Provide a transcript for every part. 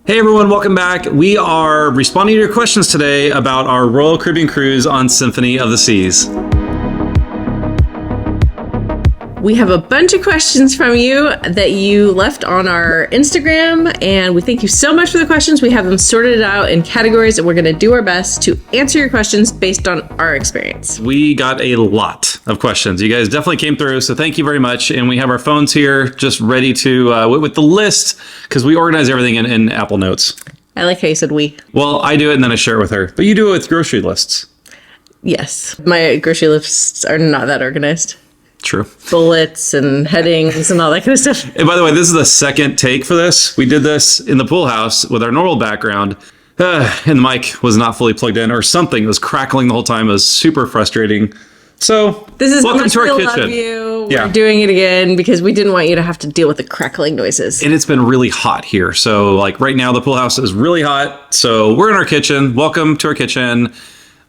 Hey everyone, welcome back. We are responding to your questions today about our Royal Caribbean cruise on Symphony of the Seas. We have a bunch of questions from you that you left on our Instagram, and we thank you so much for the questions. We have them sorted out in categories, and we're going to do our best to answer your questions based on our experience. We got a lot of questions. You guys definitely came through, so thank you very much. And we have our phones here just ready to, with the list, because we organize everything in Apple Notes. I like how you said we. Well, I do it and then I share it with her, but you do it with grocery lists. Yes. My grocery lists are not that organized. True. Bullets and headings and all that kind of stuff. And by the way, this is the second take for this. We did this in the pool house with our normal background, and the mic was not fully plugged in, or something. It was crackling the whole time. It was super frustrating. So, this is welcome to our kitchen. Love you. Yeah. We're doing it again because we didn't want you to have to deal with the crackling noises. And it's been really hot here. So, like right now, the pool house is really hot. So, we're in our kitchen. Welcome to our kitchen.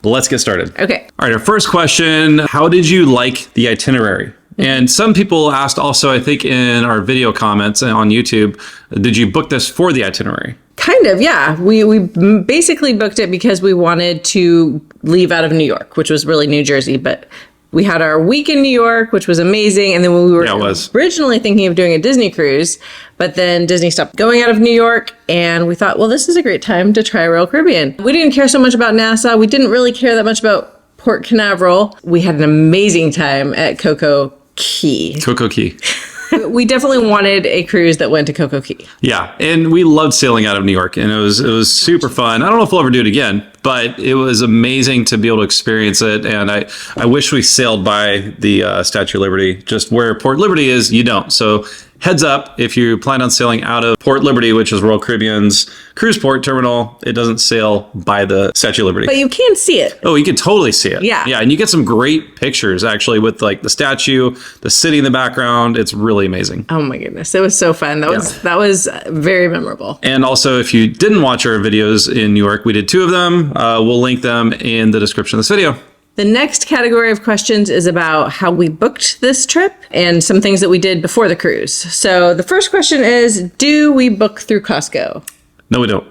Let's get started. Okay. All right, our first question, how did you like the itinerary? And some people asked also, I think in our video comments on YouTube, did you book this for the itinerary? Kind of, yeah. We basically booked it because we wanted to leave out of New York, which was really New Jersey, but we had our week in New York, which was amazing. And then when we were originally thinking of doing a Disney cruise, but then Disney stopped going out of New York. And we thought, well, this is a great time to try Royal Caribbean. We didn't care so much about Nassau. We didn't really care that much about Port Canaveral. We had an amazing time at Coco Key. Coco Key. We definitely wanted a cruise that went to Coco Key. Yeah, and we loved sailing out of New York, and it was super fun. I don't know if we'll ever do it again, but it was amazing to be able to experience it. And I wish we sailed by the Statue of Liberty. Just where Port Liberty is, you don't. So heads up, if you plan on sailing out of Port Liberty, which is Royal Caribbean's cruise port terminal, it doesn't sail by the Statue of Liberty. But you can see it. Oh, you can totally see it. Yeah. Yeah, and you get some great pictures, actually, with like the statue, the city in the background. It's really amazing. Oh my goodness, it was so fun. That was very memorable. And also, if you didn't watch our videos in New York, we did 2 of them. We'll link them in the description of this video. The next category of questions is about how we booked this trip and some things that we did before the cruise. So the first question is, do we book through Costco? No, we don't.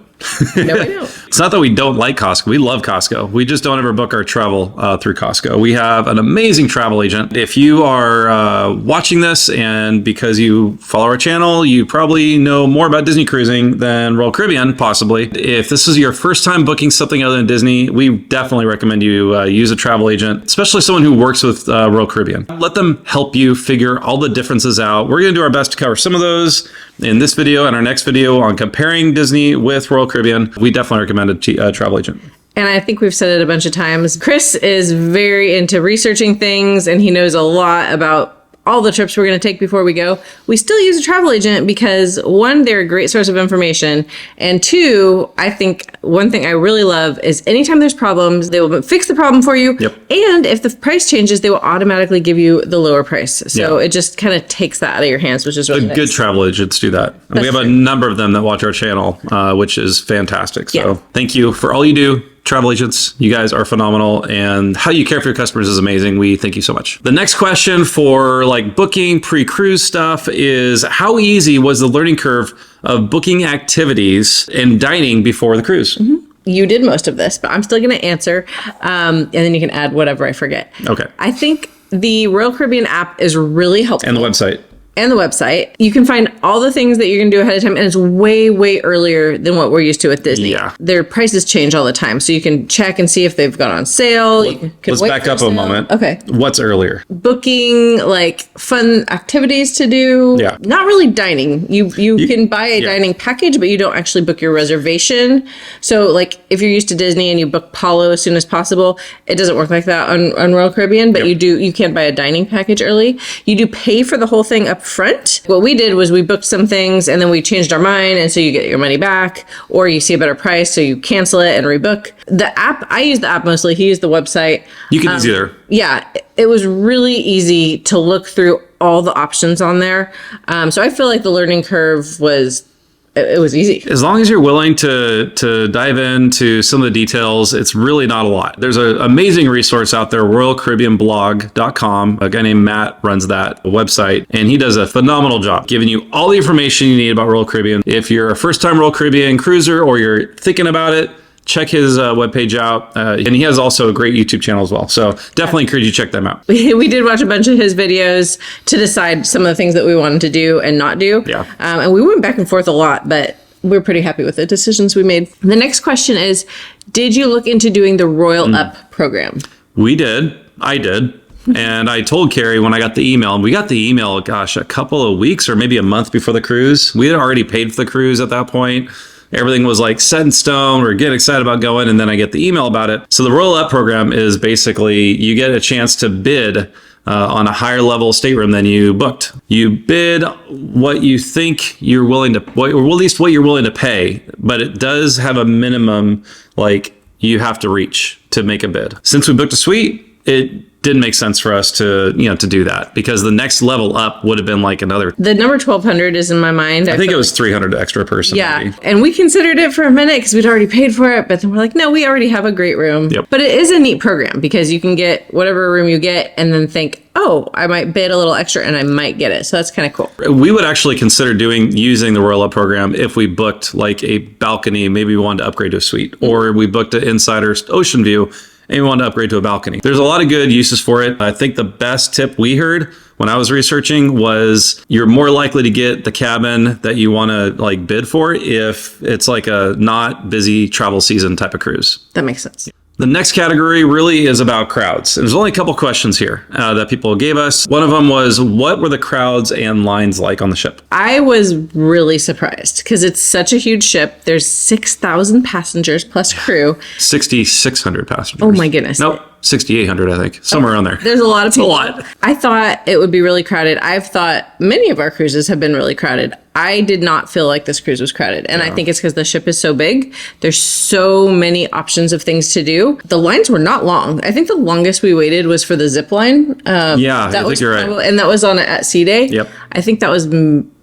No, we don't. It's not that we don't like Costco. We love Costco. We just don't ever book our travel through Costco. We have an amazing travel agent. If you are watching this and because you follow our channel, you probably know more about Disney cruising than Royal Caribbean, possibly. If this is your first time booking something other than Disney, we definitely recommend you use a travel agent, especially someone who works with Royal Caribbean. Let them help you figure all the differences out. We're going to do our best to cover some of those in this video and our next video on comparing Disney with Royal Caribbean. We definitely recommend a travel agent. And I think we've said it a bunch of times. Chris is very into researching things, and he knows a lot about all the trips we're going to take before we go. We still use a travel agent because 1, they're a great source of information. And 2, I think one thing I really love is anytime there's problems, they will fix the problem for you. Yep. And if the price changes, they will automatically give you the lower price. So it just kind of takes that out of your hands, which is really nice. Good travel agents do that. And we have a number of them that watch our channel, which is fantastic. So thank you for all you do. Travel agents, you guys are phenomenal, and how you care for your customers is amazing. We thank you so much. The next question for like booking pre-cruise stuff is, how easy was the learning curve of booking activities and dining before the cruise? Mm-hmm. You did most of this, but I'm still going to answer, and then you can add whatever I forget. Okay. I think the Royal Caribbean app is really helpful. And the website. And the website. You can find all the things that you're going to do ahead of time, and it's way, way earlier than what we're used to with Disney. Yeah. Their prices change all the time, so you can check and see if they've gone on sale. Let's back up a moment. Okay. What's earlier? Booking like fun activities to do. Yeah. Not really dining. You can buy a dining package, but you don't actually book your reservation. So like if you're used to Disney and you book Palo as soon as possible, it doesn't work like that on Royal Caribbean, but you can't buy a dining package early. You do pay for the whole thing up front. What we did was we booked some things and then we changed our mind, and so you get your money back, or you see a better price, so you cancel it and rebook. The app, I use the app mostly. He used the website. You can use either. Yeah, it was really easy to look through all the options on there. So I feel like the learning curve was it was easy. As long as you're willing to dive into some of the details, it's really not a lot. There's an amazing resource out there, RoyalCaribbeanBlog.com. A guy named Matt runs that website, and he does a phenomenal job giving you all the information you need about Royal Caribbean. If you're a first-time Royal Caribbean cruiser or you're thinking about it, check his webpage out. And he has also a great YouTube channel as well. So definitely encourage you to check them out. We did watch a bunch of his videos to decide some of the things that we wanted to do and not do. Yeah. And we went back and forth a lot, but we're pretty happy with the decisions we made. The next question is, did you look into doing the Royal Up program? We did. I did. And I told Carrie when I got the email, and we got the email, gosh, a couple of weeks or maybe a month before the cruise. We had already paid for the cruise at that point. Everything was like set in stone. We're getting excited about going. And then I get the email about it. So the Royal Up program is basically you get a chance to bid on a higher level stateroom than you booked. You bid what you think you're willing to, or at least what you're willing to pay. But it does have a minimum, like you have to reach to make a bid. Since we booked a suite, it didn't make sense for us to do that, because the next level up would have been like another. The number 1,200 is in my mind. I think it was 300 extra person. Yeah. Maybe. And we considered it for a minute because we'd already paid for it. But then we're like, no, we already have a great room. Yep. But it is a neat program because you can get whatever room you get and then think, oh, I might bid a little extra and I might get it. So that's kind of cool. We would actually consider using the Royal Up program if we booked like a balcony. Maybe we wanted to upgrade to a suite, or we booked an Insider Ocean View and we wanted to upgrade to a balcony. There's a lot of good uses for it. I think the best tip we heard when I was researching was you're more likely to get the cabin that you want to like bid for if it's like a not busy travel season type of cruise. That makes sense. The next category really is about crowds. There's only a couple questions here that people gave us. One of them was, what were the crowds and lines like on the ship? I was really surprised because it's such a huge ship. There's 6,000 passengers plus crew. 6,600 passengers. Oh my goodness. Nope. 6,800, I think. Somewhere around there. There's a lot of people. It's a lot. I thought it would be really crowded. I've thought many of our cruises have been really crowded. I did not feel like this cruise was crowded. And I think it's because the ship is so big. There's so many options of things to do. The lines were not long. I think the longest we waited was for the zip line. Yeah, I think you're right. And that was on at Sea Day. Yep. I think that was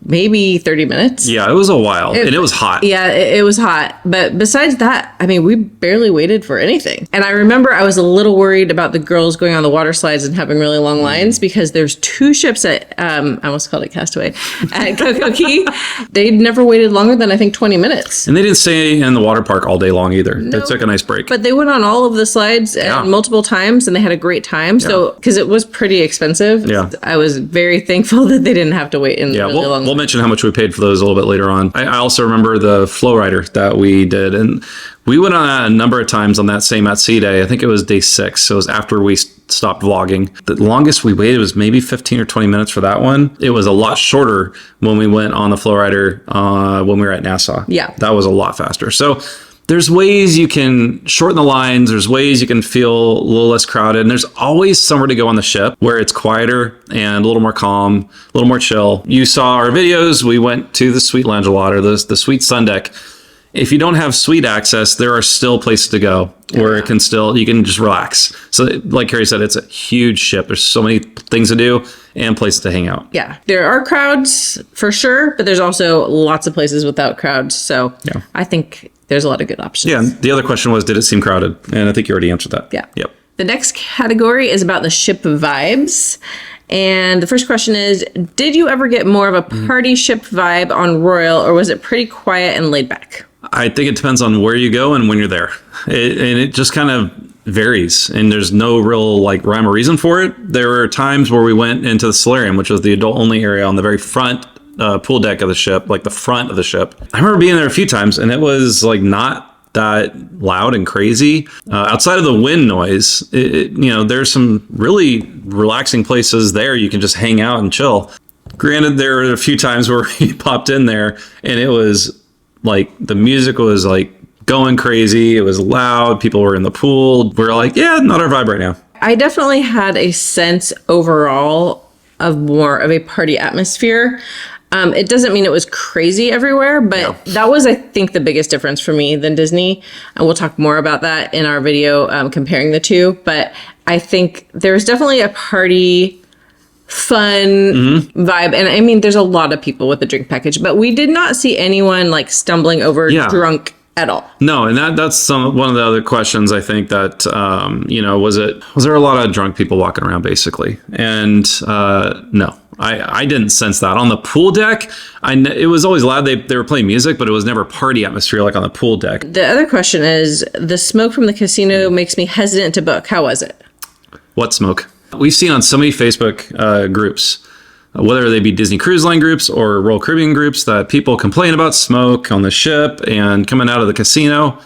maybe 30 minutes. Yeah, it was a while. And it was hot. Yeah, it was hot. But besides that, I mean, we barely waited for anything. And I remember I was a little worried about the girls going on the water slides and having really long lines because there's two ships at, I almost called it Castaway, at Coco Key. They never waited longer than I think 20 minutes. And they didn't stay in the water park all day long either. They took a nice break. But they went on all of the slides multiple times and they had a great time. So, because it was pretty expensive, I was very thankful that they didn't have to wait in really long. We'll mention how much we paid for those a little bit later on. I also remember the flow rider that we did, and we went on that a number of times on that same at sea day. I think it was day 6. So it was after we stopped vlogging. The longest we waited was maybe 15 or 20 minutes for that one. It was a lot shorter when we went on the flow rider when we were at Nassau. Yeah. That was a lot faster. So there's ways you can shorten the lines. There's ways you can feel a little less crowded. And there's always somewhere to go on the ship where it's quieter and a little more calm, a little more chill. You saw our videos. We went to the Suite Lounge a lot, or the Suite Sun Deck. If you don't have suite access, there are still places to go where you can just relax. So like Carrie said, it's a huge ship. There's so many things to do and places to hang out. Yeah, there are crowds for sure, but there's also lots of places without crowds. So I think there's a lot of good options. Yeah, the other question was, did it seem crowded? And I think you already answered that. Yeah. Yep. The next category is about the ship vibes. And the first question is, did you ever get more of a party ship vibe on Royal, or was it pretty quiet and laid back? I think it depends on where you go and when you're there. And it just kind of varies, and there's no real like rhyme or reason for it. There were times where we went into the solarium, which was the adult only area on the very front pool deck of the ship, like the front of the ship. I remember being there a few times, and it was like not that loud and crazy. Outside of the wind noise, there's some really relaxing places there. You can just hang out and chill. Granted, there were a few times where we popped in there and it was like the music was like going crazy. It was loud. People were in the pool. We're like, yeah, not our vibe right now. I definitely had a sense overall of more of a party atmosphere. It doesn't mean it was crazy everywhere, but that was, I think, the biggest difference for me than Disney. And we'll talk more about that in our video comparing the two. But I think there's definitely a party fun vibe. And I mean, there's a lot of people with the drink package, but we did not see anyone like stumbling over drunk at all. No, and that's one of the other questions. I think that was there a lot of drunk people walking around basically? And no, I didn't sense that on the pool deck. It was always loud. They were playing music, but it was never party atmosphere like on the pool deck. The other question is, the smoke from the casino makes me hesitant to book. How was it? What smoke? We've seen on so many Facebook groups, whether they be Disney Cruise Line groups or Royal Caribbean groups, that people complain about smoke on the ship and coming out of the casino.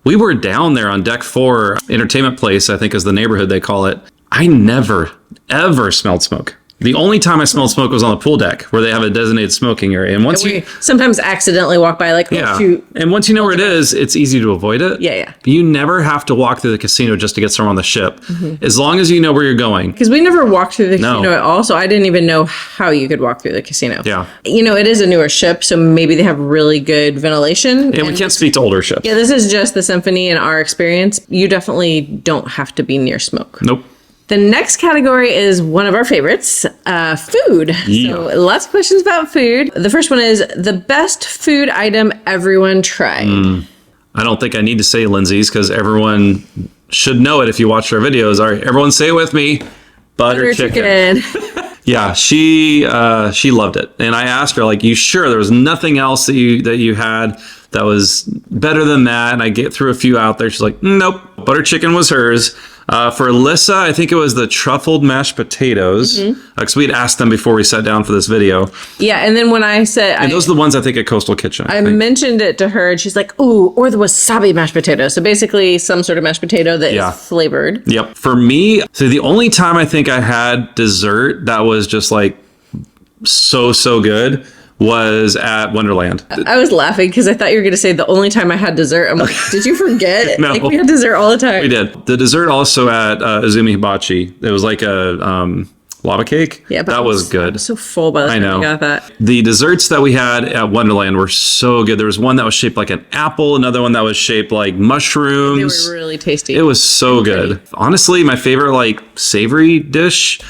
We were down there on deck 4, entertainment place, I think is the neighborhood they call it. I never, ever smelled smoke. The only time I smelled smoke was on the pool deck where they have a designated smoking area. And once you sometimes accidentally walk by like, oh, shoot. And once you know where it is, it's easy to avoid it. Yeah. You never have to walk through the casino just to get somewhere on the ship. As long as you know where you're going. Because we never walked through the casino at all, so I didn't even know how you could walk through the casino. Yeah. It is a newer ship, so maybe they have really good ventilation. And we can't speak to older ships. Yeah, this is just the Symphony and our experience. You definitely don't have to be near smoke. Nope. The next category is one of our favorites, food. Yeah. So lots of questions about food. The first one is the best food item everyone tried. I don't think I need to say Lindsay's because everyone should know it if you watch our videos. All right, everyone say it with me. Butter chicken. Yeah, she loved it. And I asked her, like, you sure there was nothing else that you had that was better than that? And I get through a few out there. She's like, nope, butter chicken was hers. For Alyssa, I think it was the truffled mashed potatoes. Because we had asked them before we sat down for this video. Yeah, and then when I said... And those are the ones I think at Coastal Kitchen. I mentioned it to her, and she's like, ooh, or the wasabi mashed potato. So basically some sort of mashed potato that is flavored. Yep. For me, so the only time I think I had dessert that was just like so good was at Wonderland. I was laughing because I thought you were going to say the only time I had dessert. I'm like, did you forget? No. Like, we had dessert all the time. We did. The dessert also at Izumi Hibachi. It was like a lava cake. Yeah, but that was good. I was so full by the time I got that. The desserts that we had at Wonderland were so good. There was one that was shaped like an apple, another one that was shaped like mushrooms. They were really tasty. It was so good. Honestly, my favorite like savory dish,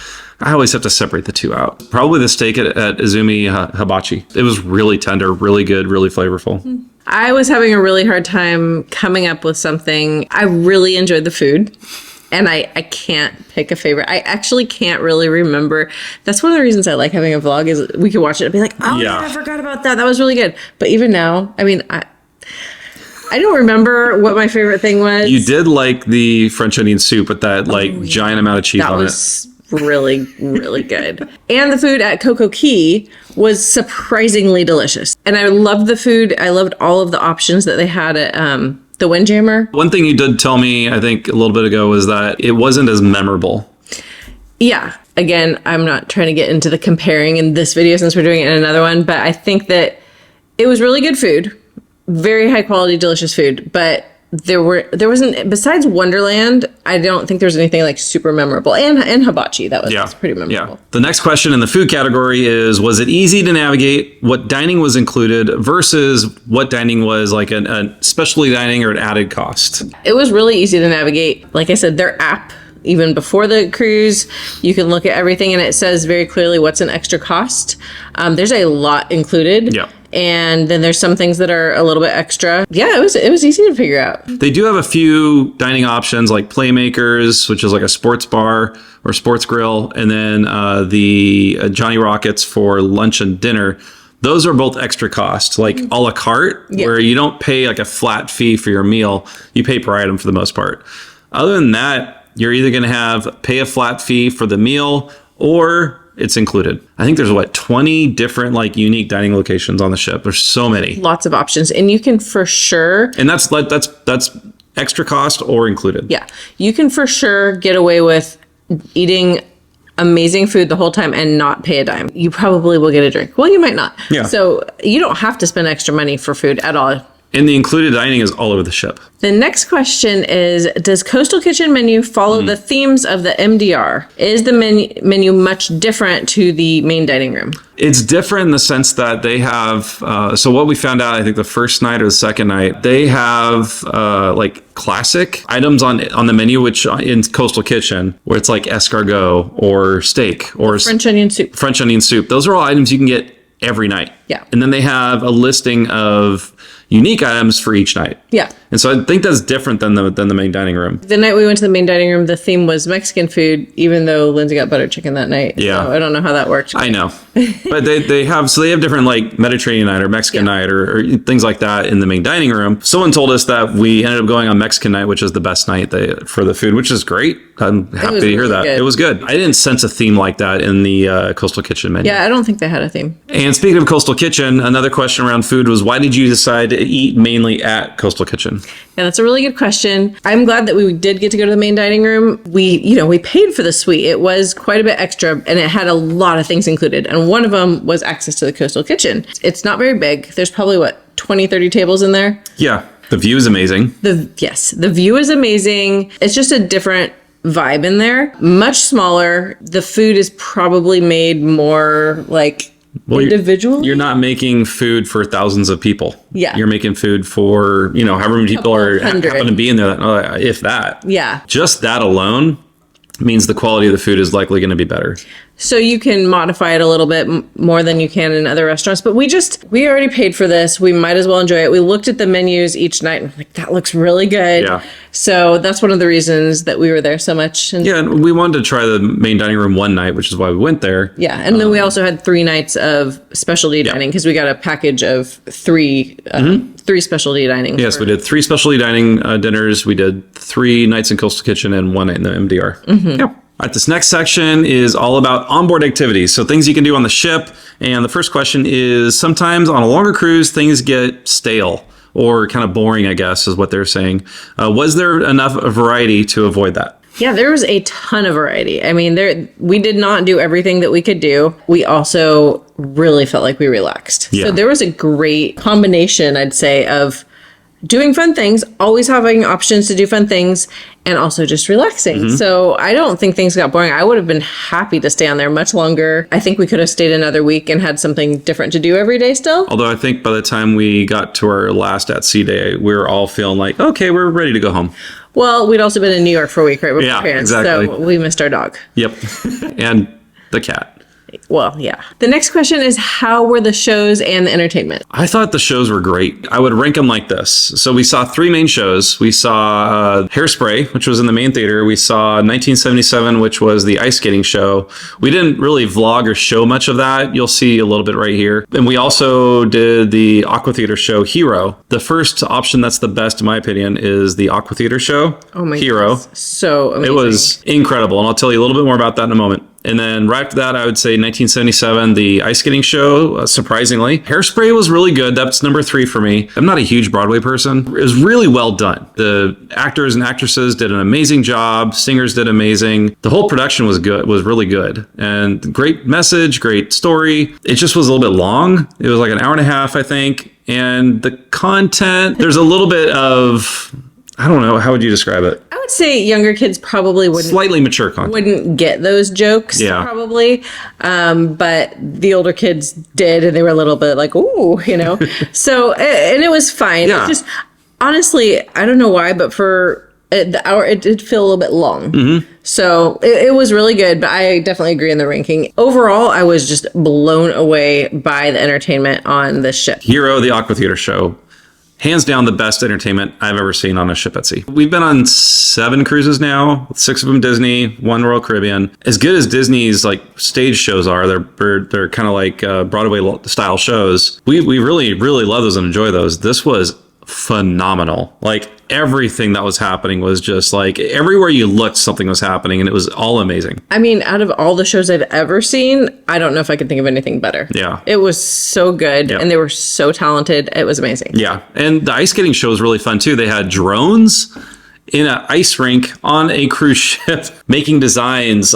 I always have to separate the two out. Probably the steak at Izumi Hibachi. It was really tender, really good, really flavorful. I was having a really hard time coming up with something. I really enjoyed the food. And I can't pick a favorite. I actually can't really remember. That's one of the reasons I like having a vlog is we can watch it and be like, oh, yeah, I forgot about that. That was really good. But even now, I mean, I don't remember what my favorite thing was. You did like the French onion soup with that giant amount of cheese on it. That was really, really good. And the food at Coco Key was surprisingly delicious. And I loved the food. I loved all of the options that they had at the Windjammer. One thing you did tell me, I think a little bit ago, was that it wasn't as memorable. Yeah. Again, I'm not trying to get into the comparing in this video since we're doing it in another one, but I think that it was really good food, very high quality, delicious food, but there wasn't, besides Wonderland, I don't think there was anything like super memorable. And Hibachi, that was pretty memorable. Yeah. The next question in the food category is, was it easy to navigate what dining was included versus what dining was like a specialty dining or an added cost? It was really easy to navigate. Like I said, their app, even before the cruise, you can look at everything and it says very clearly what's an extra cost. There's a lot included. Yeah. And then there's some things that are a little bit extra. Yeah, it was easy to figure out. They do have a few dining options like Playmakers, which is like a sports bar or sports grill, and then the Johnny Rockets for lunch and dinner. Those are both extra cost, like a la carte, where you don't pay like a flat fee for your meal. You pay per item for the most part. Other than that, you're either going to pay a flat fee for the meal or it's included. I think there's 20 different like unique dining locations on the ship. There's so many. Lots of options. And you can for sure. And that's extra cost or included. Yeah. You can for sure get away with eating amazing food the whole time and not pay a dime. You probably will get a drink. Well, you might not. Yeah. So you don't have to spend extra money for food at all. And the included dining is all over the ship. The next question is, does Coastal Kitchen menu follow the themes of the MDR? Is the menu much different to the main dining room? It's different in the sense that they have, so what we found out, I think the first night or the second night, they have like classic items on the menu, which in Coastal Kitchen, where it's like escargot or steak or French onion soup. French onion soup. Those are all items you can get every night. Yeah. And then they have a listing of unique items for each night. Yeah. And so I think that's different than the main dining room. The night we went to the main dining room, the theme was Mexican food, even though Lindsay got butter chicken that night. Yeah. So I don't know how that worked. I know. But they have different like Mediterranean night or Mexican night or things like that in the main dining room. Someone told us that we ended up going on Mexican night, which is the best night for the food, which is great. I'm happy to hear that. Good. It was good. I didn't sense a theme like that in the Coastal Kitchen menu. Yeah, I don't think they had a theme. And speaking of Coastal Kitchen, another question around food was, why did you decide to eat mainly at Coastal Kitchen? Yeah, that's a really good question. I'm glad that we did get to go to the main dining room. We paid for the suite. It was quite a bit extra, and it had a lot of things included. And one of them was access to the Coastal Kitchen. It's not very big. There's probably, 20, 30 tables in there? Yeah, the view is amazing. The view is amazing. It's just a different vibe in there. Much smaller. The food is probably made more individual. You're not making food for thousands of people. Yeah. You're making food for, however many people happen to be in there, if that. Yeah. Just that alone means the quality of the food is likely going to be better. So you can modify it a little bit more than you can in other restaurants. But we already paid for this. We might as well enjoy it. We looked at the menus each night and like, that looks really good. Yeah. So that's one of the reasons that we were there so much. And we wanted to try the main dining room one night, which is why we went there. Yeah. And then we also had 3 nights of specialty dining because we got a package of 3 specialty dining. Yes, we did 3 specialty dining dinners. We did 3 nights in Coastal Kitchen and 1 night in the MDR. Mm-hmm. Yep. All right, this next section is all about onboard activities. So things you can do on the ship. And the first question is, sometimes on a longer cruise, things get stale or kind of boring, I guess, is what they're saying. Was there enough variety to avoid that? Yeah, there was a ton of variety. I mean, we did not do everything that we could do. We also really felt like we relaxed. Yeah. So there was a great combination, I'd say, of doing fun things, always having options to do fun things, and also just relaxing. Mm-hmm. So I don't think things got boring. I would have been happy to stay on there much longer. I think we could have stayed another week and had something different to do every day still. Although I think by the time we got to our last at sea day, we were all feeling like, okay, we're ready to go home. Well, we'd also been in New York for a week, right? With my parents, exactly. So we missed our dog. Yep. And the cat. Well, yeah. The next question is, how were the shows and the entertainment? I thought the shows were great. I would rank them like this. So we saw 3 main shows. We saw Hairspray, which was in the main theater. We saw 1977, which was the ice skating show. We didn't really vlog or show much of that. You'll see a little bit right here. And we also did the Aqua Theater show, Hero. The first option that's the best, in my opinion, is the Aqua Theater show, Oh my Hero. goodness. So amazing. It was incredible. And I'll tell you a little bit more about that in a moment. And then right after that, I would say 1977, the ice skating show, surprisingly. Hairspray was really good. That's number 3 for me. I'm not a huge Broadway person. It was really well done. The actors and actresses did an amazing job. Singers did amazing. The whole production was really good. And great message, great story. It just was a little bit long. It was like an hour and a half, I think. And the content, there's a little bit of, I don't know, how would you describe it? I would say younger kids probably Slightly mature content. wouldn't get those jokes, probably. But the older kids did, and they were a little bit like, ooh, So, and it was fine. Yeah. It just, honestly, I don't know why, but for the hour, it did feel a little bit long. Mm-hmm. So it was really good, but I definitely agree in the ranking. Overall, I was just blown away by the entertainment on this ship. Hero, the Aqua Theater show. Hands down the best entertainment I've ever seen on a ship at sea. We've been on 7 cruises now, 6 of them Disney, 1 Royal Caribbean. As good as Disney's stage shows are, they're kind of like Broadway style shows. We really, really love those and enjoy those. This was phenomenal. Everything that was happening was just everywhere you looked, something was happening, and it was all amazing. I mean, out of all the shows I've ever seen, I don't know if I could think of anything better. Yeah. It was so good, and they were so talented. It was amazing. Yeah, and the ice skating show was really fun, too. They had drones in an ice rink on a cruise ship making designs,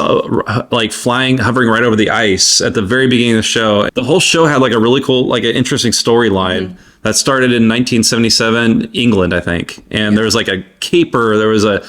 flying, hovering right over the ice at the very beginning of the show. The whole show had a really cool, an interesting storyline. Mm-hmm. that started in 1977, England, I think. And there was like a caper, there was a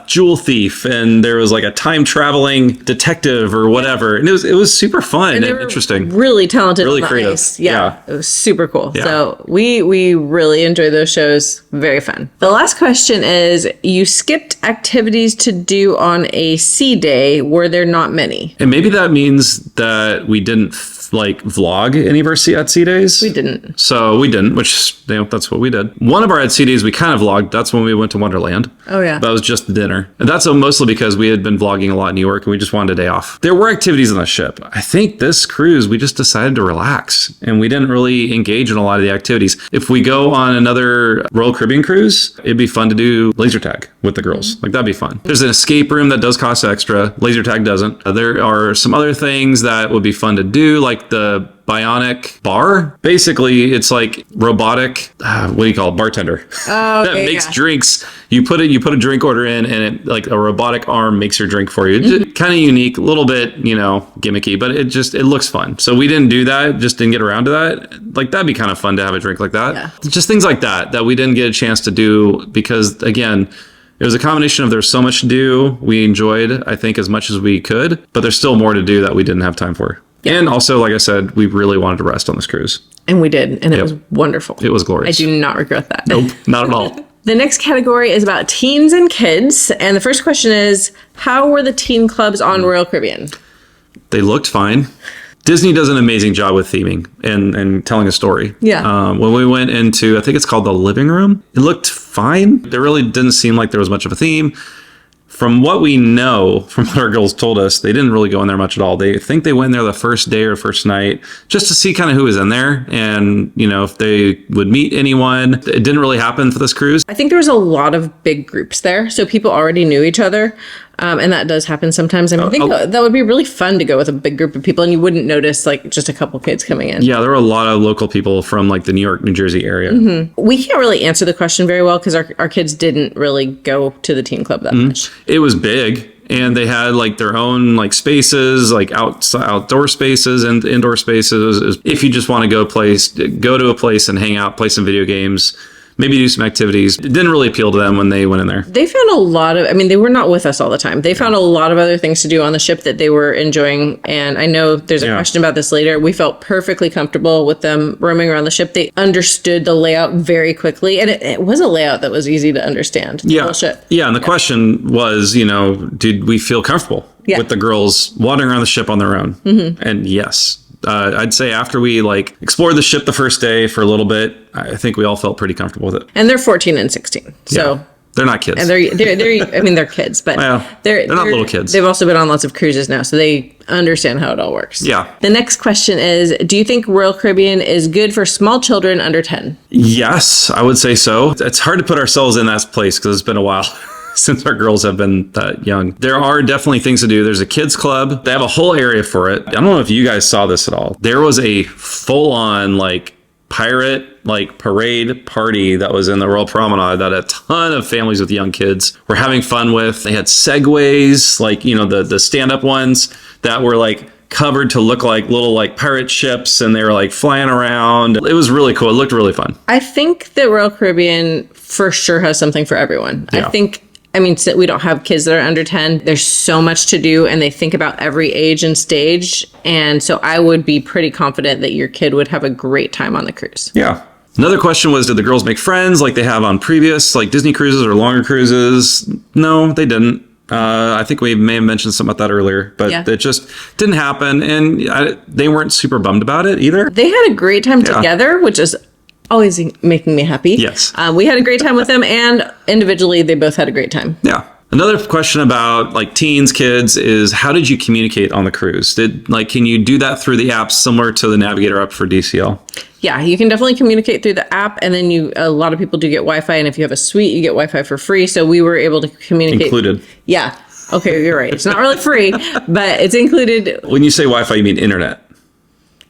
jewel thief, and there was like a time traveling detective or whatever. And it was super fun and interesting. Really talented. Really creative. Ice. Yeah. It was super cool. Yeah. So we really enjoy those shows. Very fun. The last question is, you skipped activities to do on a sea day. Were there not many? And maybe that means that we didn't vlog any of our at sea days. We didn't. So we didn't, which that's what we did. One of our at sea days we kind of vlogged. That's when we went to Wonderland. Oh yeah. That was just dinner. And that's mostly because we had been vlogging a lot in New York and we just wanted a day off. There were activities on the ship. I think this cruise, we just decided to relax and we didn't really engage in a lot of the activities. If we go on another Royal Caribbean cruise, it'd be fun to do laser tag with the girls. Like that'd be fun. There's an escape room that does cost extra. Laser tag doesn't. There are some other things that would be fun to do, like the bionic bar. Basically, it's like robotic, what do you call it? Bartender. Oh, okay, that makes drinks. You put a drink order in and it, like a robotic arm makes your drink for you. Mm-hmm. Kind of unique, a little bit, gimmicky, but it looks fun. So we didn't do that, just didn't get around to that. Like that'd be kind of fun to have a drink like that. Yeah. Just things like that we didn't get a chance to do because again, it was a combination of there's so much to do. We enjoyed, I think, as much as we could, but there's still more to do that we didn't have time for. Yeah. And also, like I said, we really wanted to rest on this cruise. And we did. And it was wonderful. It was glorious. I do not regret that. Nope, not at all. The next category is about teens and kids. And the first question is, how were the teen clubs on Royal Caribbean? They looked fine. Disney does an amazing job with theming and telling a story. Yeah. When we went into, I think it's called the living room, it looked fine. There really didn't seem like there was much of a theme. From what we know, from what our girls told us, they didn't really go in there much at all. They think they went in there the first day or first night just to see kind of who was in there and, if they would meet anyone. It didn't really happen for this cruise. I think there was a lot of big groups there, so people already knew each other. And that does happen sometimes. I think that would be really fun to go with a big group of people and you wouldn't notice like just a couple kids coming in. Yeah, there were a lot of local people from like the New York, New Jersey area. Mm-hmm. We can't really answer the question very well because our kids didn't really go to the teen club that much. It was big. And they had like their own like spaces, like outdoor spaces and indoor spaces. If you just want to go to a place and hang out, play some video games, maybe do some activities. It didn't really appeal to them when they went in there. They found a lot of, they were not with us all the time. They found a lot of other things to do on the ship that they were enjoying. And I know there's a question about this later. We felt perfectly comfortable with them roaming around the ship. They understood the layout very quickly. And it was a layout that was easy to understand. The whole ship. Yeah. And the question was, did we feel comfortable with the girls wandering around the ship on their own? Mm-hmm. And yes. I'd say after we explored the ship the first day for a little bit, I think we all felt pretty comfortable with it. And they're 14 and 16. So they're not kids. And they're kids, but they're not little kids. They've also been on lots of cruises now, so they understand how it all works. Yeah. The next question is, do you think Royal Caribbean is good for small children under 10? Yes, I would say so. It's hard to put ourselves in that place because it's been a while. Since our girls have been that young. There are definitely things to do. There's a kids club. They have a whole area for it. I don't know if you guys saw this at all. There was a full-on pirate parade party that was in the Royal Promenade that a ton of families with young kids were having fun with. They had segways, the stand-up ones that were covered to look like little pirate ships, and they were flying around. It was really cool. It looked really fun. I think that Royal Caribbean for sure has something for everyone. Yeah. We don't have kids that are under 10. There's so much to do, and they think about every age and stage. And so I would be pretty confident that your kid would have a great time on the cruise. Yeah. Another question was, did the girls make friends like they have on previous Disney cruises or longer cruises? No, they didn't. I think we may have mentioned something about that earlier, but it just didn't happen. And they weren't super bummed about it either. They had a great time together, which is always making me happy. Yes. We had a great time with them, and individually they both had a great time. Yeah. Another question about teens, kids is, how did you communicate on the cruise? Can you do that through the app similar to the Navigator app for DCL? Yeah, you can definitely communicate through the app, and then a lot of people do get Wi-Fi, and if you have a suite, you get Wi-Fi for free. So we were able to communicate. Included. Yeah. Okay, you're right. It's not really free, but it's included. When you say Wi-Fi, you mean internet?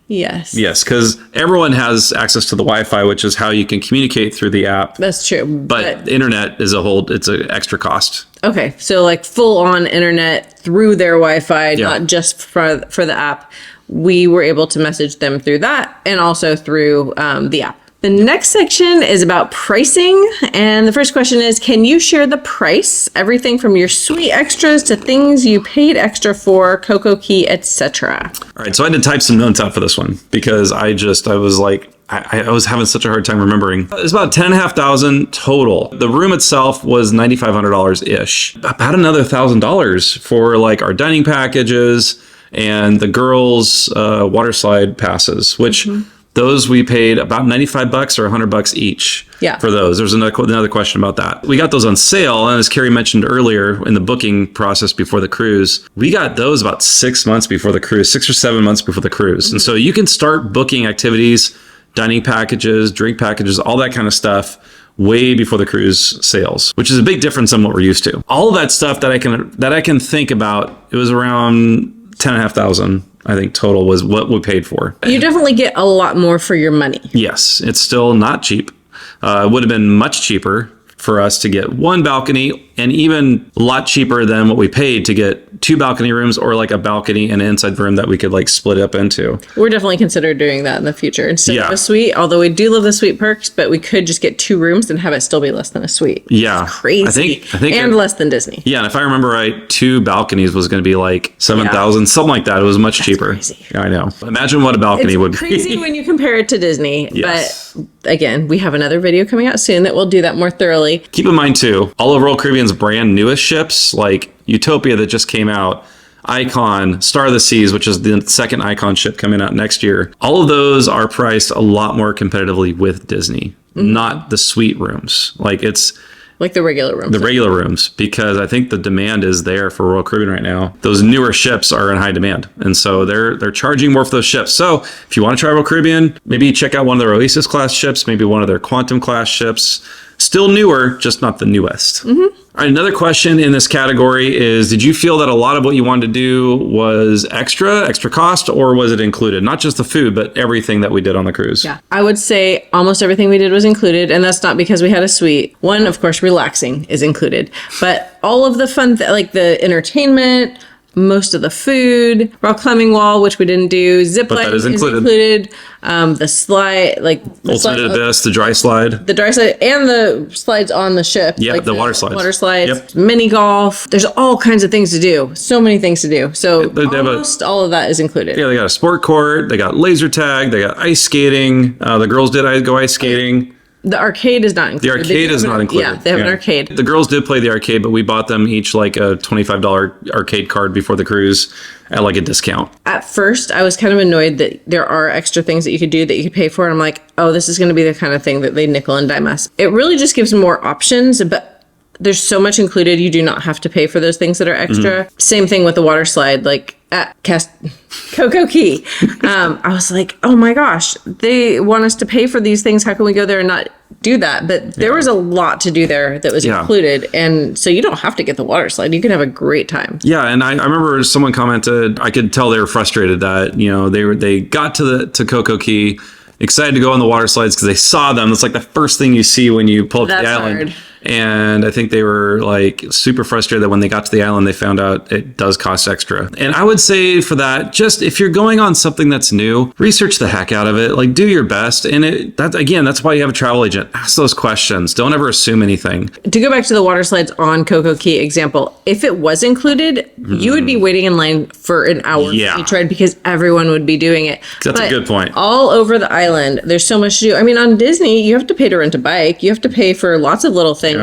Yes. Yes, because everyone has access to the Wi-Fi, which is how you can communicate through the app. That's true. But the internet is it's an extra cost. Okay, so full on internet through their Wi-Fi, not just for the app. We were able to message them through that and also through the app. The next section is about pricing. And the first question is, can you share the price? Everything from your suite extras to things you paid extra for, Coco Key, etc. All right, so I had to type some notes out for this one because I was like, I was having such a hard time remembering. It's about $10,500 total. The room itself was $9,500-ish. About another $1,000 for like our dining packages and the girls' water slide passes, which those we paid about $95 or $100 each for those. There's another question about that. We got those on sale, and as Carrie mentioned earlier in the booking process before the cruise, we got those about 6 months before the cruise, 6 or 7 months before the cruise. And so you can start booking activities, dining packages, drink packages, all that kind of stuff way before the cruise sails, which is a big difference than what we're used to. All of that stuff that I can think about, it was around $10,500, I think, total was what we paid for. You definitely get a lot more for your money. Yes, it's still not cheap. It would have been much cheaper for us to get one balcony, and even a lot cheaper than what we paid to get 2 balcony rooms or like a balcony and an inside room that we could like split up into. We're definitely considering doing that in the future instead of a suite, although we do love the suite perks, but we could just get 2 rooms and have it still be less than a suite. Yeah. It's crazy. I think and less than Disney. Yeah, and if I remember right, 2 balconies was going to be like $7,000, something like that. It was much cheaper. Crazy. Yeah, I know. Imagine what a balcony would be. It's crazy when you compare it to Disney, but again, we have another video coming out soon that will do that more thoroughly. Keep in mind too, all of Royal Caribbean's brand newest ships, like Utopia that just came out, Icon, Star of the Seas, which is the second Icon ship coming out next year. All of those are priced a lot more competitively with Disney, not the suite rooms. Like it's like the regular rooms. The regular rooms, because I think the demand is there for Royal Caribbean right now. Those newer ships are in high demand, and so they're charging more for those ships. So if you want to try Royal Caribbean, maybe check out one of their Oasis class ships, maybe one of their Quantum class ships. Still newer, just not the newest. All right, another question in this category is, did you feel that a lot of what you wanted to do was extra cost, or was it included? Not just the food, but everything that we did on the cruise. Yeah, I would say almost everything we did was included, and that's not because we had a suite. One, of course, relaxing is included, but all of the fun, like the entertainment, most of the food, rock climbing wall, which we didn't do, zip line is included. The slide, like the Ultimate Abyss, the dry slide, and the slides on the ship. Yeah, like the water slides. Mini golf. There's all kinds of things to do. So many things to do. So almost all of that is included. Yeah, they got a sport court, they got laser tag, they got ice skating. The girls did go ice skating. The arcade is not included. The arcade is not included. Yeah, they have an arcade. The girls did play the arcade, but we bought them each like a $25 arcade card before the cruise at like a discount. At first, I was kind of annoyed that there are extra things that you could do that you could pay for. And I'm like, oh, this is going to be the kind of thing that they nickel and dime us. It really just gives more options, but there's so much included. You do not have to pay for those things that are extra. Same thing with the water slide, like at Coco Key. I was like, oh my gosh, they want us to pay for these things. How can we go there and not do that? But there was a lot to do there that was included. And so you don't have to get the water slide. You can have a great time. Yeah. And I remember someone commented, I could tell they were frustrated that, you know, they got to Coco Key, excited to go on the water slides because they saw them. It's like the first thing you see when you pull up to the island. Hard. And I think they were like super frustrated that when they got to the island, they found out it does cost extra. And I would say for that, just if you're going on something that's new, research the heck out of it. Like do your best. And that's why you have a travel agent. Ask those questions. Don't ever assume anything. To go back to the water slides on Coco Key example, if it was included, you would be waiting in line for an hour for each ride because everyone would be doing it. That's a good point. All over the island, there's so much to do. I mean, on Disney, you have to pay to rent a bike. You have to pay for lots of little things.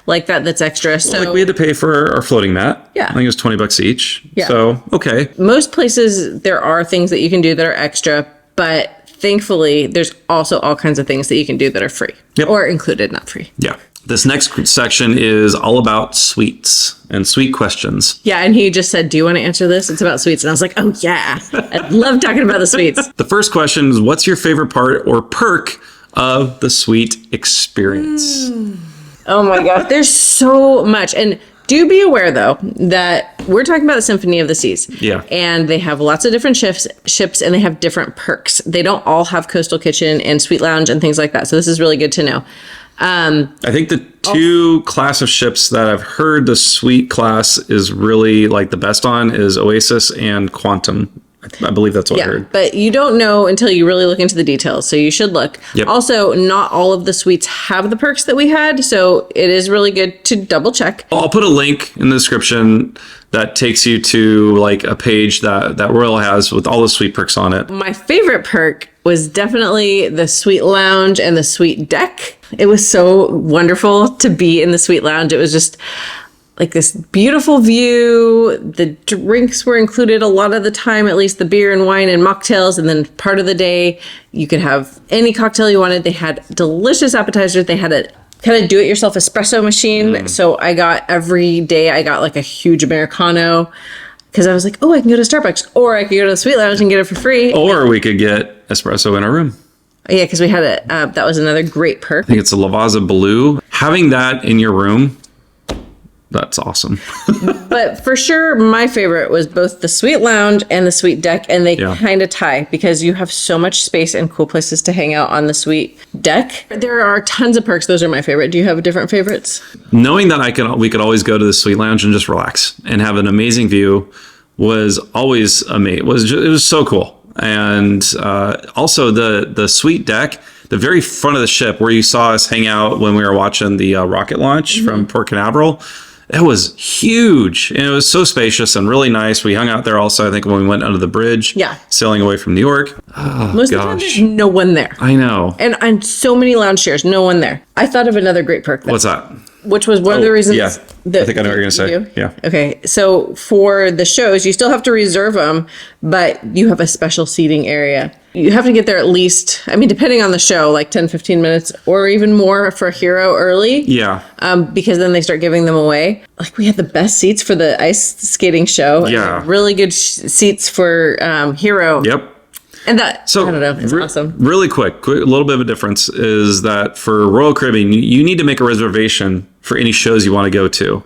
Like that's extra. So like we had to pay for our floating mat. Yeah. I think it was $20 each. Yeah. So, okay. Most places there are things that you can do that are extra, but thankfully there's also all kinds of things that you can do that are free or included, not free. Yeah. This next section is all about suites and suite questions. Yeah, and he just said, do you want to answer this? It's about suites. And I was like, oh yeah, I love talking about the suites. The first question is, what's your favorite part or perk of the suite experience? Oh my gosh, there's so much. And do be aware, though, that we're talking about the Symphony of the Seas. Yeah. And they have lots of different ships, and they have different perks. They don't all have coastal kitchen and suite lounge and things like that. So this is really good to know. I think the two class of ships that I've heard the suite class is really like the best on is Oasis and Quantum. I believe that's what I heard. But you don't know until you really look into the details. So you should look. Yep. Also, not all of the suites have the perks that we had. So it is really good to double check. I'll put a link in the description that takes you to like a page that Royal has with all the suite perks on it. My favorite perk was definitely the suite lounge and the suite deck. It was so wonderful to be in the suite lounge. It was just like this beautiful view. The drinks were included a lot of the time, at least the beer and wine and mocktails. And then part of the day, you could have any cocktail you wanted. They had delicious appetizers. They had a kind of do-it-yourself espresso machine. So every day I got like a huge Americano because I was like, oh, I can go to Starbucks, or I could go to the suite lounge and get it for free. Or we could get espresso in our room. Yeah, because we had that was another great perk. I think it's a Lavazza Blue. Having that in your room, that's awesome. But for sure, my favorite was both the suite lounge and the suite deck, and they kind of tie because you have so much space and cool places to hang out on the suite deck. There are tons of perks. Those are my favorite. Do you have different favorites? Knowing that we could always go to the suite lounge and just relax and have an amazing view was always amazing. It was so cool. And also the suite deck, the very front of the ship where you saw us hang out when we were watching the rocket launch from Port Canaveral. It was huge, and it was so spacious and really nice. We hung out there also, I think, when we went under the bridge, sailing away from New York. Oh, Most of the time, there's no one there. I know. And so many lounge chairs, no one there. I thought of another great perk. What's that? Which was one of the reasons. Yeah, I think I know what you're going to say. Yeah. Okay. So for the shows, you still have to reserve them, but you have a special seating area. You have to get there at least, I mean, depending on the show, like 10, 15 minutes or even more for Hero early. Yeah. Because then they start giving them away. Like we had the best seats for the ice skating show. Yeah. And really good seats for Hero. Yep. And that, I don't know, it's awesome. Really quick, a little bit of a difference is that for Royal Caribbean, you need to make a reservation for any shows you want to go to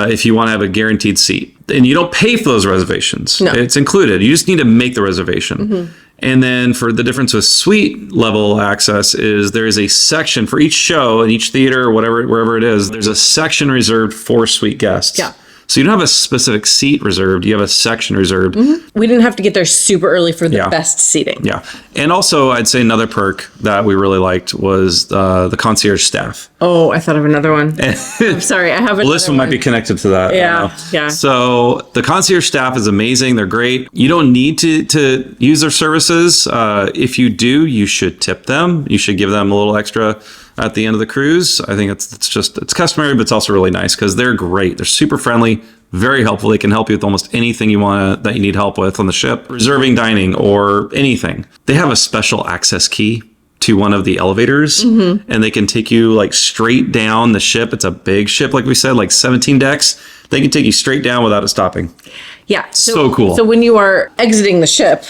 if you want to have a guaranteed seat. And you don't pay for those reservations. No. It's included. You just need to make the reservation. And then for the difference with suite level access is there is a section for each show in each theater or wherever it is, there's a section reserved for suite guests. Yeah. So you don't have a specific seat reserved. You have a section reserved. We didn't have to get there super early for the best seating. Yeah. And also, I'd say another perk that we really liked was the concierge staff. Oh, I thought of another one. I'm sorry. I have another Well, this one might be connected to that. Yeah. So the concierge staff is amazing. They're great. You don't need to use their services. If you do, you should tip them. You should give them a little extra at the end of the cruise. I think it's customary, but it's also really nice because they're great. They're super friendly, very helpful. They can help you with almost anything that you need help with on the ship, reserving dining or anything. They have a special access key to one of the elevators and they can take you like straight down the ship. It's a big ship, like we said, like 17 decks. They can take you straight down without it stopping. Yeah. So cool. So when you are exiting the ship,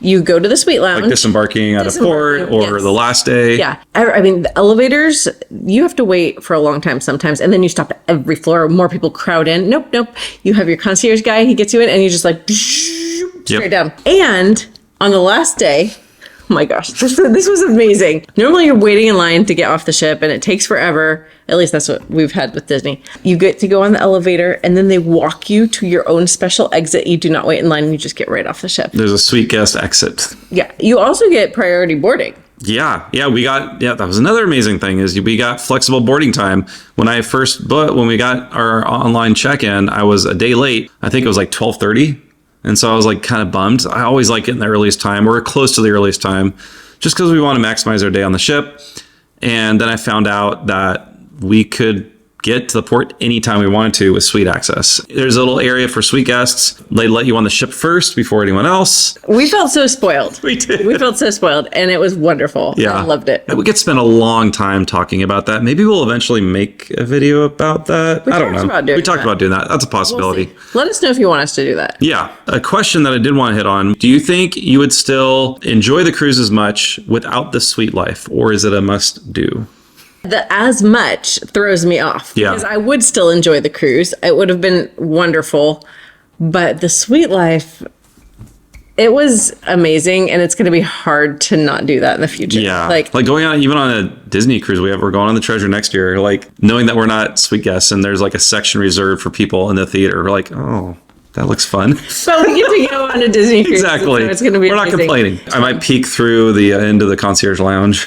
you go to the suite lounge. Like disembarking at a port or the last day. Yeah. I mean, the elevators, you have to wait for a long time sometimes. And then you stop at every floor. More people crowd in. Nope. You have your concierge guy. He gets you in and you just like straight down. And on the last day, oh my gosh, this was amazing. Normally you're waiting in line to get off the ship and it takes forever. At least that's what we've had with Disney. You get to go on the elevator and then they walk you to your own special exit. You do not wait in line and you just get right off the ship. There's a suite guest exit. Yeah. You also get priority boarding. Yeah, that was another amazing thing is we got flexible boarding time. When we got our online check-in, I was a day late. I think it was like 12:30. And so I was like kind of bummed. I always like getting the earliest time. We're close to the earliest time just because we want to maximize our day on the ship. And then I found out that we could get to the port anytime we wanted to with suite access. There's a little area for suite guests. They let you on the ship first before anyone else. We felt so spoiled. We did. We felt so spoiled and it was wonderful. Yeah. I loved it. We could spend a long time talking about that. Maybe we'll eventually make a video about that. I don't know. We talked about doing that. That's a possibility. We'll see. Let us know if you want us to do that. Yeah. A question that I did want to hit on. Do you think you would still enjoy the cruise as much without the suite life, or is it a must do? The as much throws me off because I would still enjoy the cruise. It would have been wonderful, but the suite life, it was amazing, and it's going to be hard to not do that in the future. Yeah, like going on even on a Disney cruise. We're going on the Treasure next year. Like knowing that we're not suite guests and there's like a section reserved for people in the theater. We're like, oh, that looks fun. So we get to go on a Disney cruise. Exactly. So it's going to be We're amazing. not complaining. I might peek through the end of the concierge lounge.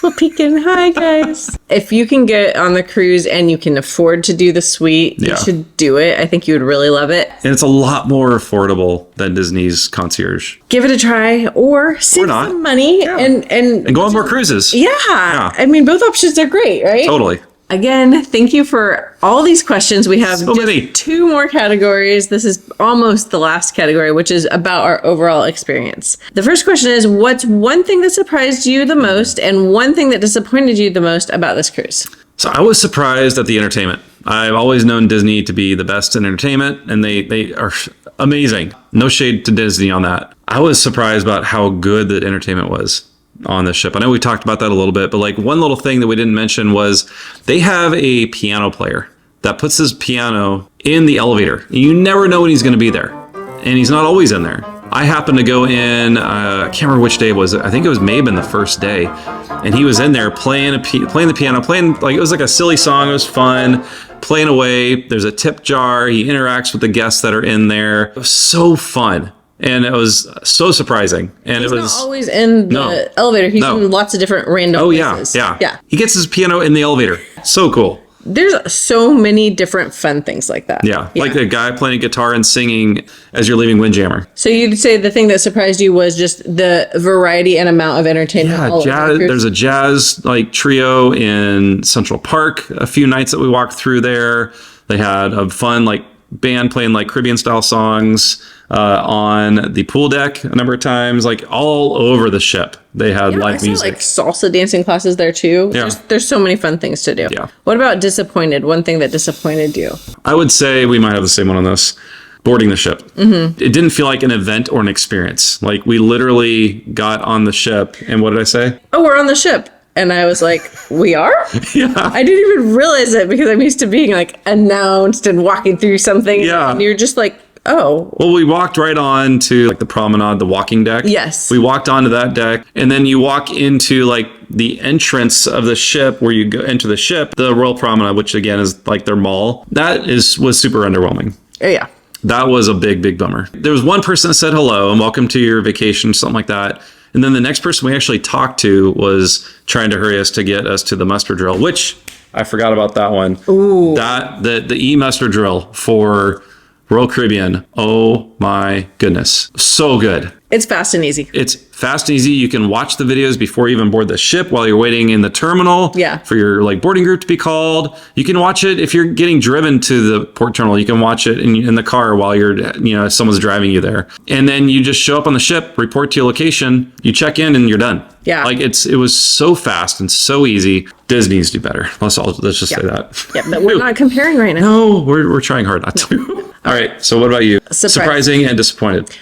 We'll peek in. Hi, guys. If you can get on the cruise and you can afford to do the suite, you should do it. I think you would really love it. And it's a lot more affordable than Disney's concierge. Give it a try or save some money and go on more cruises. Yeah. I mean, both options are great, right? Totally. Again, thank you for all these questions. We have so many. 2 more categories. This is almost the last category, which is about our overall experience. The first question is, what's one thing that surprised you the most and one thing that disappointed you the most about this cruise? So I was surprised at the entertainment. I've always known Disney to be the best in entertainment, and they are amazing. No shade to Disney on that. I was surprised about how good the entertainment was on the ship. I know we talked about that a little bit, but like one little thing that we didn't mention was they have a piano player that puts his piano in the elevator. You never know when he's going to be there, and he's not always in there. I happened to go in, I can't remember which day it was. I think it was maybe the first day, and he was in there playing the piano, like it was like a silly song. It was fun, playing away. There's a tip jar. He interacts with the guests that are in there. It was so fun. And it was so surprising. And He's it was not always in the elevator. He's in lots of different random places. Yeah. He gets his piano in the elevator. So cool. There's so many different fun things like that. Yeah. Like the guy playing guitar and singing as you're leaving Windjammer. So you'd say the thing that surprised you was just the variety and amount of entertainment. Yeah, jazz. There's a jazz like trio in Central Park. A few nights that we walked through there, they had a fun like band playing like Caribbean style songs on the pool deck a number of times, like all over the ship. They had live music. Like salsa dancing classes there too. Yeah. There's so many fun things to do. Yeah. What about disappointed? One thing that disappointed you? I would say we might have the same one on this. Boarding the ship. Mm-hmm. It didn't feel like an event or an experience. Like we literally got on the ship and what did I say? Oh, we're on the ship. And I was like, we are? Yeah. I didn't even realize it because I'm used to being like announced and walking through something. Yeah. And you're just like, oh. Well, we walked right on to like the promenade, the walking deck. Yes. We walked onto that deck, and then you walk into like the entrance of the ship where you go enter the ship, the Royal Promenade, which again is like their mall. That was super underwhelming. Yeah. That was a big bummer. There was one person that said hello and welcome to your vacation, something like that. And then the next person we actually talked to was trying to hurry us to get us to the muster drill, which I forgot about that one. Ooh. That the e-muster drill for Royal Caribbean. Oh my goodness. So good. It's fast and easy. It's fast and easy. You can watch the videos before you even board the ship while you're waiting in the terminal for your like boarding group to be called. You can watch it if you're getting driven to the port terminal. You can watch it in the car while you're, if someone's driving you there. And then you just show up on the ship, report to your location, you check in and you're done. Yeah. Like it was so fast and so easy. Disney's do better. Let's just say that. Yeah, but we're not comparing right now. No, we're trying hard not to. All right. So what about you? Surprising and disappointed.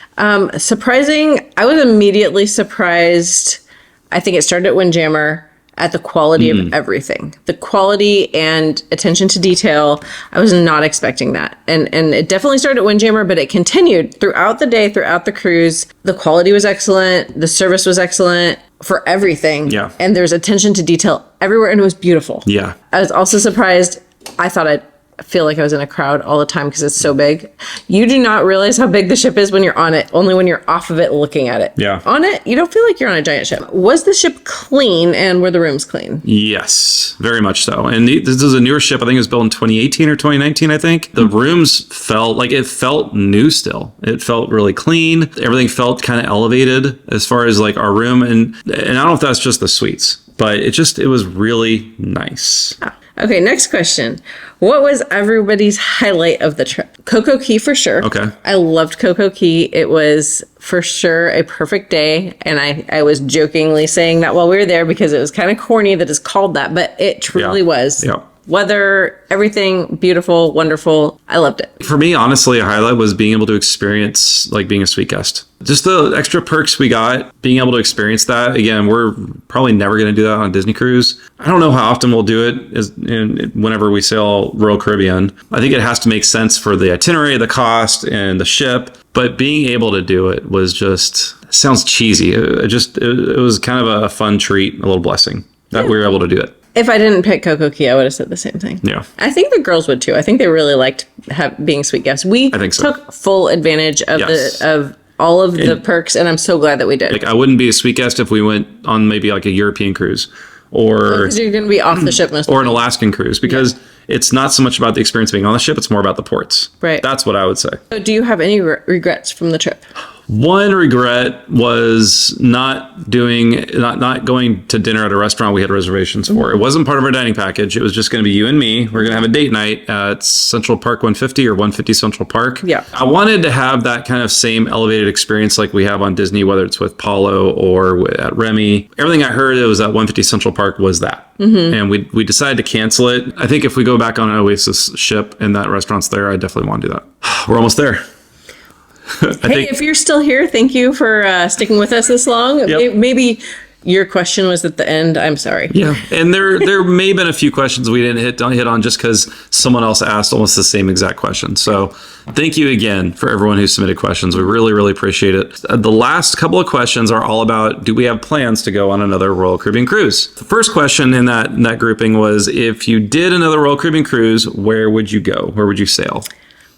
Surprising. I was immediately surprised. I think it started at Windjammer at the quality of everything. The quality and attention to detail. I was not expecting that. And it definitely started at Windjammer, but it continued throughout the day, throughout the cruise. The quality was excellent. The service was excellent for everything. Yeah. And there's attention to detail everywhere, and it was beautiful. Yeah. I was also surprised. I thought I'd feel like I was in a crowd all the time because it's so big. You do not realize how big the ship is when you're on it, only when you're off of it looking at it. Yeah. On it, you don't feel like you're on a giant ship. Was the ship clean and were the rooms clean? Yes, very much so. And this is a newer ship. I think it was built in 2018 or 2019, I think. The rooms felt new still. It felt really clean. Everything felt kind of elevated as far as like our room. And I don't know if that's just the suites, but it was really nice. Okay, next question. What was everybody's highlight of the trip? Coco Key for sure. Okay. I loved Coco Key. It was for sure a perfect day. And I was jokingly saying that while we were there because it was kind of corny that it's called that, but it truly was. Yeah. Weather, everything, beautiful, wonderful. I loved it. For me, honestly, a highlight was being able to experience like being a suite guest. Just the extra perks we got, being able to experience that. Again, we're probably never going to do that on a Disney cruise. I don't know how often we'll do it whenever we sail Royal Caribbean. I think it has to make sense for the itinerary, the cost, and the ship. But being able to do it was sounds cheesy. It was kind of a fun treat, a little blessing that we were able to do it. If I didn't pick Coco Key, I would have said the same thing. Yeah. I think the girls would too. I think they really liked being sweet guests. I think so. Took full advantage of of all of the perks, and I'm so glad that we did. Like, I wouldn't be a sweet guest if we went on maybe like a European cruise, or because you're going to be off the ship most of the time. Or an Alaskan cruise, because it's not so much about the experience being on the ship, it's more about the ports. Right. That's what I would say. So do you have any regrets from the trip? One regret was not going to dinner at a restaurant we had reservations for. It wasn't part of our dining package. It was just going to be you and me. We're going to have a date night at Central Park 150 or 150 Central Park. Yeah. I wanted to have that kind of same elevated experience like we have on Disney, whether it's with Paulo or at Remy. Everything I heard it was at 150 Central Park was that. And we decided to cancel it. I think if we go back on an Oasis ship and that restaurant's there, I definitely want to do that. We're almost there. If you're still here, thank you for sticking with us this long. Yep. Maybe your question was at the end. I'm sorry. Yeah, and there may have been a few questions we didn't hit on just because someone else asked almost the same exact question. So thank you again for everyone who submitted questions. We really, really appreciate it. The last couple of questions are all about, do we have plans to go on another Royal Caribbean cruise? The first question in that grouping was, if you did another Royal Caribbean cruise, where would you go? Where would you sail?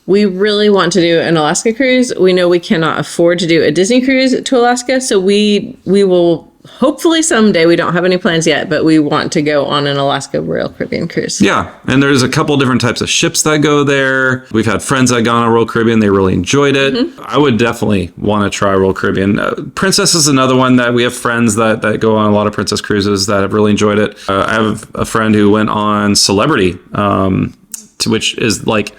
We really want to do an Alaska cruise. We know we cannot afford to do a Disney cruise to Alaska, so we will hopefully someday, we don't have any plans yet, but we want to go on an Alaska Royal Caribbean cruise. Yeah, and there's a couple different types of ships that go there. We've had friends that gone on Royal Caribbean. They really enjoyed it. I would definitely want to try Royal Caribbean. Princess is another one that we have friends that go on a lot of Princess cruises that have really enjoyed it. I have a friend who went on Celebrity, which is like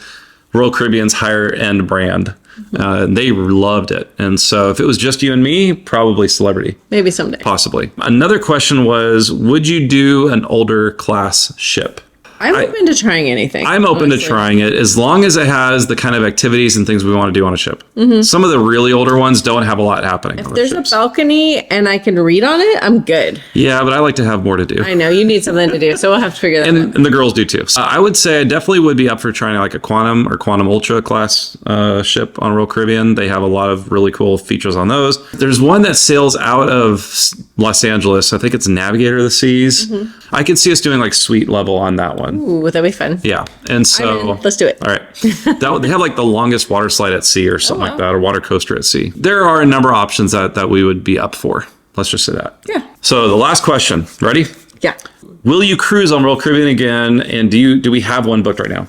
Royal Caribbean's higher end brand. They loved it. And so if it was just you and me, probably Celebrity. Maybe someday. Possibly. Another question was, would you do an older class ship? I'm open to trying anything. I'm open to trying it as long as it has the kind of activities and things we want to do on a ship. Some of the really older ones don't have a lot happening. If there's a balcony and I can read on it, I'm good. Yeah, but I like to have more to do. I know, you need something to do, so we'll have to figure that out. And the girls do too. So I would say I definitely would be up for trying like a Quantum or Quantum Ultra class ship on Royal Caribbean. They have a lot of really cool features on those. There's one that sails out of Los Angeles. I think it's Navigator of the Seas. I could see us doing like suite level on that one. Ooh, that'd be fun. Yeah. And so let's do it. All right. They have like the longest water slide at sea or something like that, or water coaster at sea. There are a number of options that we would be up for. Let's just say that. Yeah. So the last question. Ready? Yeah. Will you cruise on Royal Caribbean again? And do we have one booked right now?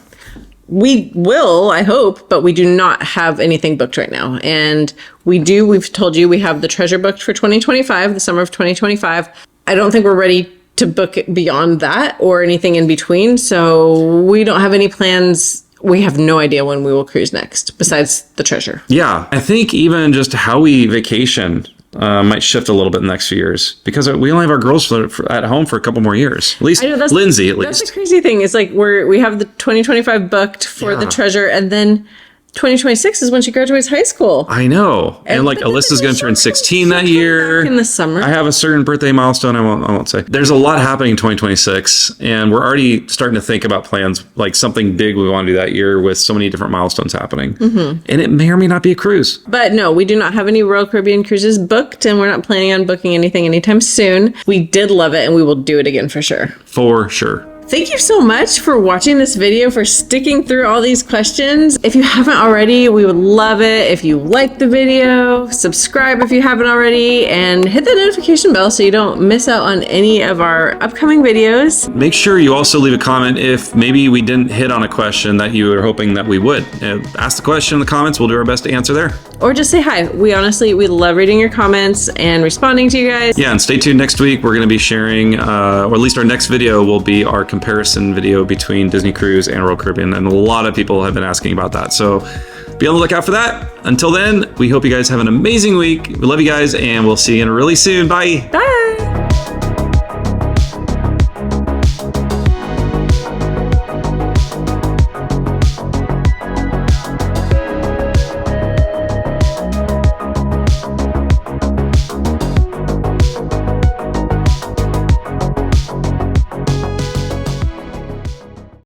We will, I hope, but we do not have anything booked right now. And we've told you we have the Treasure booked for 2025, the summer of 2025. I don't think we're ready to book it beyond that or anything in between. So we don't have any plans. We have no idea when we will cruise next besides the Treasure. Yeah. I think even just how we vacation might shift a little bit in the next few years because we only have our girls at home for a couple more years. At least Lindsay, at least. That's the crazy thing. It's like we have the 2025 booked for the Treasure, and then 2026 is when she graduates high school. I know. And like Alyssa's going to turn 16 that year. In the summer. I have a certain birthday milestone I won't say. There's a lot happening in 2026, and we're already starting to think about plans, like something big we want to do that year with so many different milestones happening. And it may or may not be a cruise. But no, we do not have any Royal Caribbean cruises booked, and we're not planning on booking anything anytime soon. We did love it, and we will do it again for sure. For sure. Thank you so much for watching this video, for sticking through all these questions. If you haven't already, we would love it if you liked the video, subscribe if you haven't already, and hit the notification bell so you don't miss out on any of our upcoming videos. Make sure you also leave a comment if maybe we didn't hit on a question that you were hoping that we would. Ask the question in the comments. We'll do our best to answer there. Or just say hi. We love reading your comments and responding to you guys. Yeah, and stay tuned next week. We're going to be sharing, or at least our next video will be our comparison video between Disney Cruise and Royal Caribbean, and a lot of people have been asking about that, so be on the lookout for that. Until then, we hope you guys have an amazing week. We love you guys, and we'll see you again really soon. Bye.